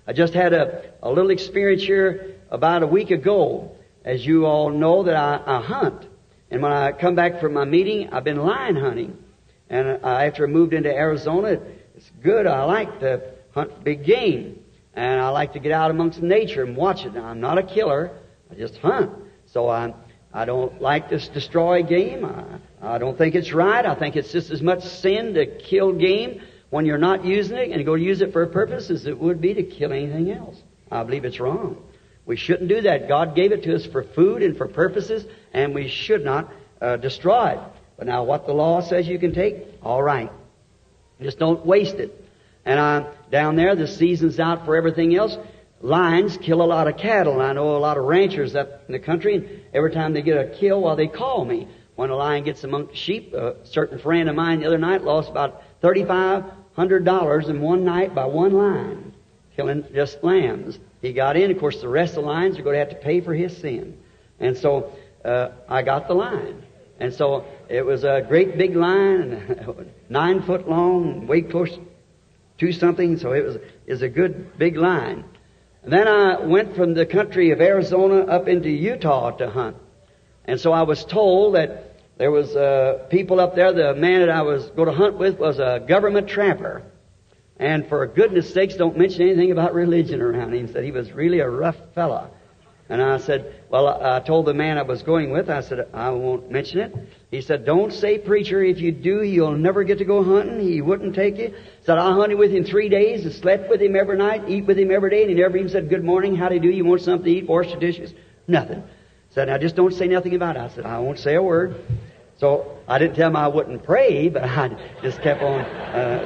I just had a little experience here about a week ago. As you all know that I hunt. And when I come back from my meeting, I've been lion hunting. And after I moved into Arizona, it's good. I like to hunt big game. And I like to get out amongst nature and watch it. Now, I'm not a killer. I just hunt. So I don't like to destroy game. I don't think it's right. I think it's just as much sin to kill game when you're not using it and you go use it for a purpose as it would be to kill anything else. I believe it's wrong. We shouldn't do that. God gave it to us for food and for purposes, and we should not destroy it. But now what the law says you can take, all right. Just don't waste it. And down there, the season's out for everything else. Lions kill a lot of cattle. And I know a lot of ranchers up in the country, and every time they get a kill, well, they call me. When a lion gets among sheep, a certain friend of mine the other night lost about $3,500 in one night by one lion, killing just lambs. He got in. Of course, the rest of the lions are going to have to pay for his sin. And so I got the lion. And so it was a great big lion, 9 foot long, weighed close to something. So it was a good big lion. And then I went from the country of Arizona up into Utah to hunt. And so I was told that there was people up there. The man that I was going to hunt with was a government trapper. And for goodness sakes, don't mention anything about religion around him. He said he was really a rough fella. And I said, well, I told the man I was going with, I said, I won't mention it. He said, don't say preacher. If you do, you'll never get to go hunting. He wouldn't take you. Said, I hunted with him 3 days and slept with him every night, eat with him every day. And he never even said, good morning, how do you do? You want something to eat, wash the dishes? Nothing. Said, now just don't say nothing about it. I said, I won't say a word. So I didn't tell him I wouldn't pray, but I just kept on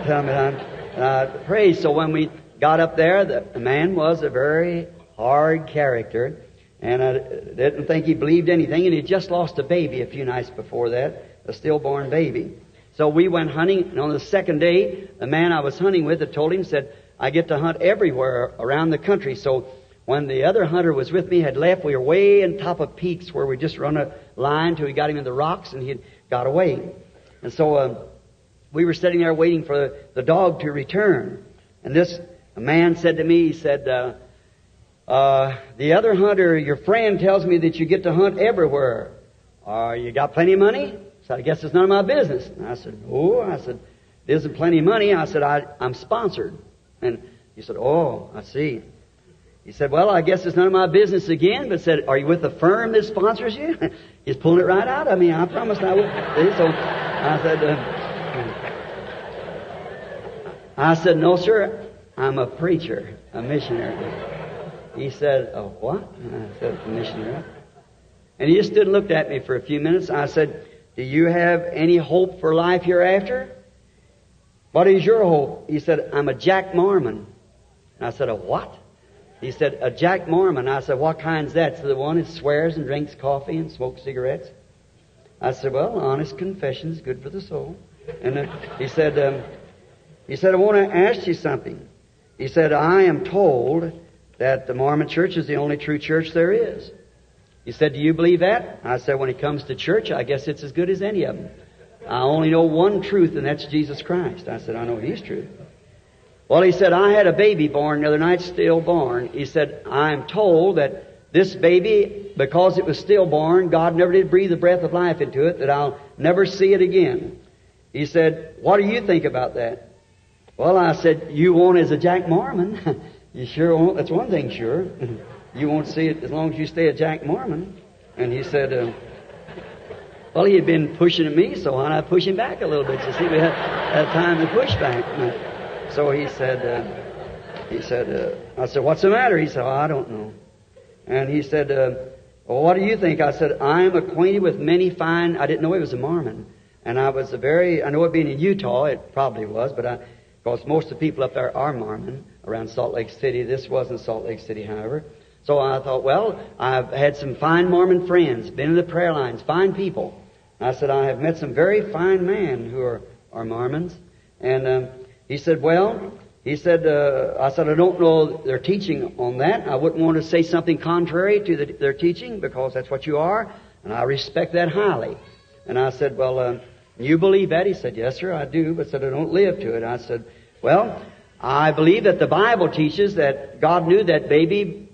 telling him I'd pray. So when we got up there, the man was a very hard character. And I didn't think he believed anything. And he just lost a baby a few nights before that, a stillborn baby. So we went hunting. And on the second day, the man I was hunting with had told him, said, I get to hunt everywhere around the country. So when the other hunter was with me, had left, we were way on top of peaks where we just run a line till we got him in the rocks and he had got away. And so we were sitting there waiting for the dog to return. And this man said to me, he said, the other hunter, your friend, tells me that you get to hunt everywhere. You got plenty of money? So I guess it's none of my business. And I said, oh, I said, it isn't plenty of money. I said, I'm sponsored. And he said, oh, I see. He said, well, I guess it's none of my business again, but said, are you with the firm that sponsors you? He's pulling it right out of me. I promised I would. So I said, no, sir, I'm a preacher, a missionary. He said, oh, what? And I said, a missionary. And he just stood and looked at me for a few minutes. I said, do you have any hope for life hereafter? What is your hope? He said, I'm a Jack Mormon. And I said, a what? He said, a Jack Mormon. I said, what kind's that? So the one that swears and drinks coffee and smokes cigarettes. I said, well, honest confession is good for the soul. And he said, I want to ask you something. He said, I am told that the Mormon church is the only true church there is. He said, do you believe that? I said, when it comes to church, I guess it's as good as any of them. I only know one truth, and that's Jesus Christ. I said, I know He's true. Well, he said, I had a baby born the other night, stillborn. He said, I'm told that this baby, because it was stillborn, God never did breathe the breath of life into it, that I'll never see it again. He said, what do you think about that? Well, I said, you won't as a Jack Mormon. You sure won't. That's one thing sure. You won't see it as long as you stay a Jack Mormon. And he said, well, he had been pushing at me, so why not push him back a little bit? You see, we had time to push back. So he said, I said, what's the matter? He said, oh, I don't know. And he said, well, what do you think? I said, I am acquainted with many fine, I didn't know he was a Mormon. And I know it being in Utah, it probably was, but because most of the people up there are Mormon around Salt Lake City. This wasn't Salt Lake City, however. So I thought, well, I've had some fine Mormon friends, been in the prayer lines, fine people. And I said, I have met some very fine men who are Mormons. And he said, I said, I don't know their teaching on that. I wouldn't want to say something contrary to their teaching because that's what you are, and I respect that highly. And I said, well, you believe that? He said, yes, sir, I do, but said, I don't live to it. I said, well, I believe that the Bible teaches that God knew that baby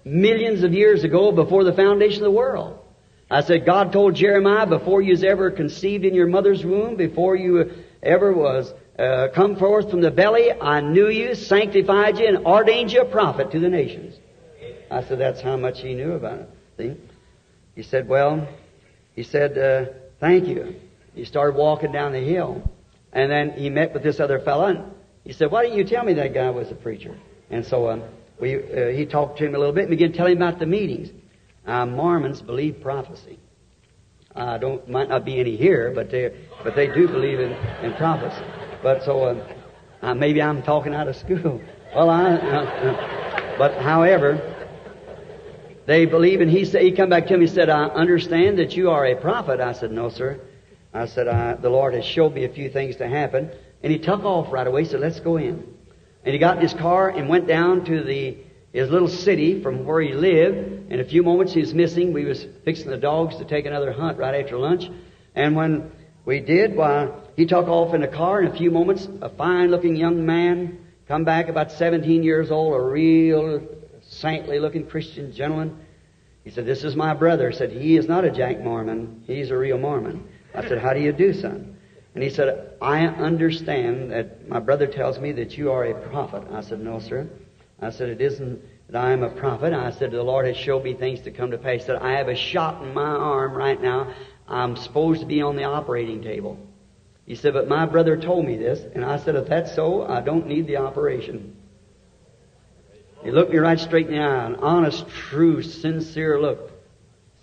millions of years ago before the foundation of the world. I said, God told Jeremiah, before you was ever conceived in your mother's womb, before you ever was come forth from the belly, I knew you, sanctified you, and ordained you a prophet to the nations. I said, that's how much he knew about it. See? He said, thank you. He started walking down the hill. And then he met with this other fellow, and he said, why didn't you tell me that guy was a preacher? And so he talked to him a little bit and began to tell him about the meetings. Mormons believe prophecy. Might not be any here, but they do believe in prophecy. But so maybe I'm talking out of school. Well, but however, they believe, and he come back to me and said, I understand that you are a prophet. I said, no, sir. I said, the Lord has showed me a few things to happen. And he took off right away. He said, let's go in. And he got in his car and went down to his little city from where he lived. In a few moments he was missing. We was fixing the dogs to take another hunt right after lunch. And when we did, he took off in the car. In a few moments, a fine-looking young man come back, about 17 years old, a real saintly-looking Christian gentleman. He said, this is my brother. He said, he is not a Jack Mormon. He's a real Mormon. I said, how do you do, son? And he said, I understand that my brother tells me that you are a prophet. I said, no, sir. I said, it isn't that I am a prophet. I said, the Lord has showed me things to come to pass. He said, I have a shot in my arm right now. I'm supposed to be on the operating table. He said, but my brother told me this. And I said, if that's so, I don't need the operation. He looked me right straight in the eye, an honest, true, sincere look.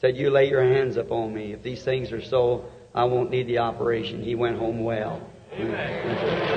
Said, you lay your hands upon me. If these things are so, I won't need the operation. He went home well. Amen.